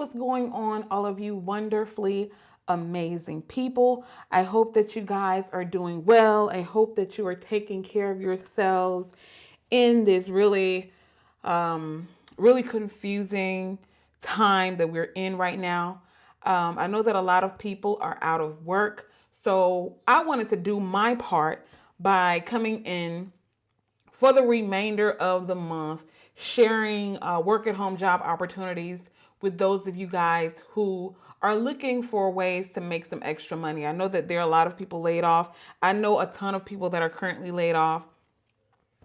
what's going on, all of you wonderfully amazing people. I hope that you guys are doing well. I hope that you are taking care of yourselves in this um, really confusing time that we're in right now. I know that a lot of people are out of work, so I wanted to do my part by coming in for the remainder of the month, sharing work at home job opportunities with those of you guys who are looking for ways to make some extra money. I know that there are a lot of people laid off. I know a ton of people that are currently laid off.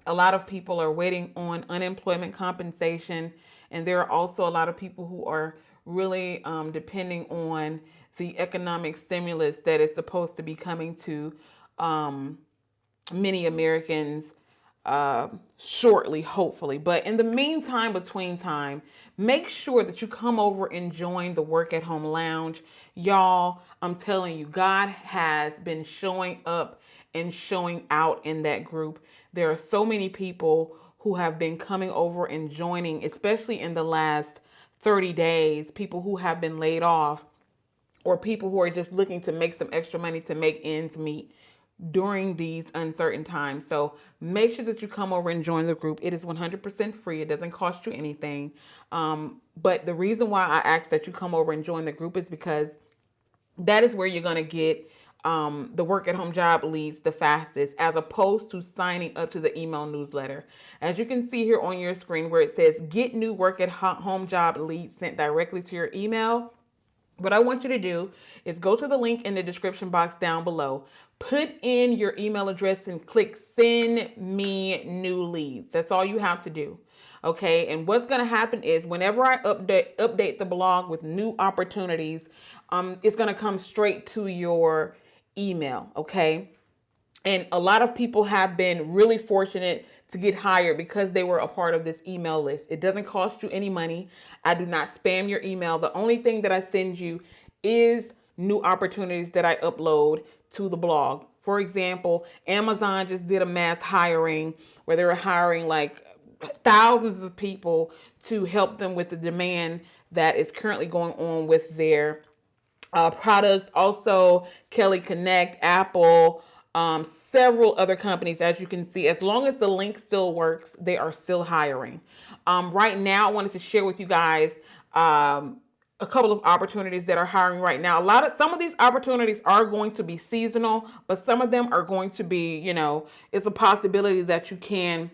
A lot of people are waiting on unemployment compensation, and there are also a lot of people who are really depending on the economic stimulus that is supposed to be coming to um, many Americans shortly, hopefully. But in the meantime, between time, make sure that you come over and join the Work at Home Lounge. Y'all, I'm telling you, God has been showing up and showing out in that group. There are so many people who have been coming over and joining, especially in the last 30 days, people who have been laid off or people who are just looking to make some extra money to make ends meet during these uncertain times. So make sure that you come over and join the group. It is 100% free. It doesn't cost you anything. But the reason why I ask that you come over and join the group is because that is where you're going to get the work at home job leads the fastest, as opposed to signing up to the email newsletter. As you can see here on your screen where it says get new work at home job leads sent directly to your email. What I want you to do is go to the link in the description box down below, put in your email address and click send me new leads. That's all you have to do. Okay. And what's going to happen is whenever I update the blog with new opportunities, it's going to come straight to your email. Okay. And a lot of people have been really fortunate to get hired because they were a part of this email list. It doesn't cost you any money. I do not spam your email. The only thing that I send you is new opportunities that I upload to the blog. For example, Amazon just did a mass hiring where they were hiring like thousands of people to help them with the demand that is currently going on with their products. Also, Kelly Connect, Apple, several other companies, as you can see. As long as the link still works, they are still hiring. Right now, I wanted to share with you guys a couple of opportunities that are hiring right now. Some of these opportunities are going to be seasonal, but some of them are going to be, it's a possibility that you can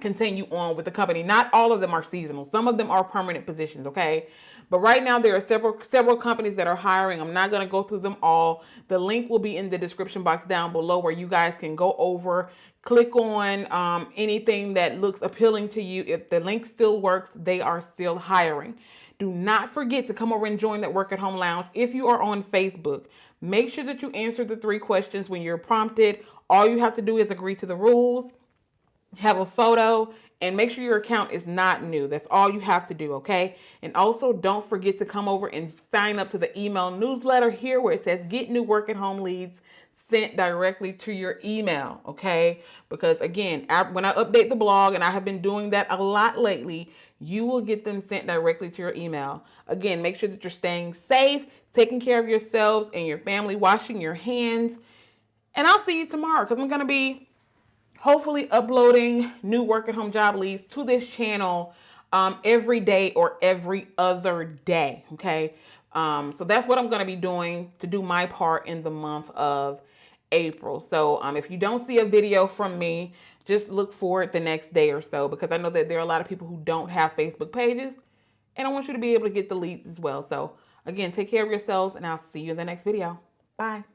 continue on with the company. Not all of them are seasonal. Some of them are permanent positions, okay? But right now there are several companies that are hiring. I'm not going to go through them all. The link will be in the description box down below where you guys can go over, click on anything that looks appealing to you. If the link still works, they are still hiring. Do not forget to come over and join that Work at Home Lounge. If you are on Facebook, make sure that you answer the 3 questions when you're prompted. All you have to do is agree to the rules, have a photo, and make sure your account is not new. That's all you have to do, okay? And also don't forget to come over and sign up to the email newsletter here where it says get new work at home leads sent directly to your email, okay? Because again, when I update the blog, and I have been doing that a lot lately, you will get them sent directly to your email. Again, make sure that you're staying safe, taking care of yourselves and your family, washing your hands. And I'll see you tomorrow because I'm going to be hopefully uploading new work at home job leads to this channel every day or every other day. Okay. So that's what I'm going to be doing to do my part in the month of April. So if you don't see a video from me, just look for it the next day or so, because I know that there are a lot of people who don't have Facebook pages, and I want you to be able to get the leads as well. So again, take care of yourselves, and I'll see you in the next video. Bye.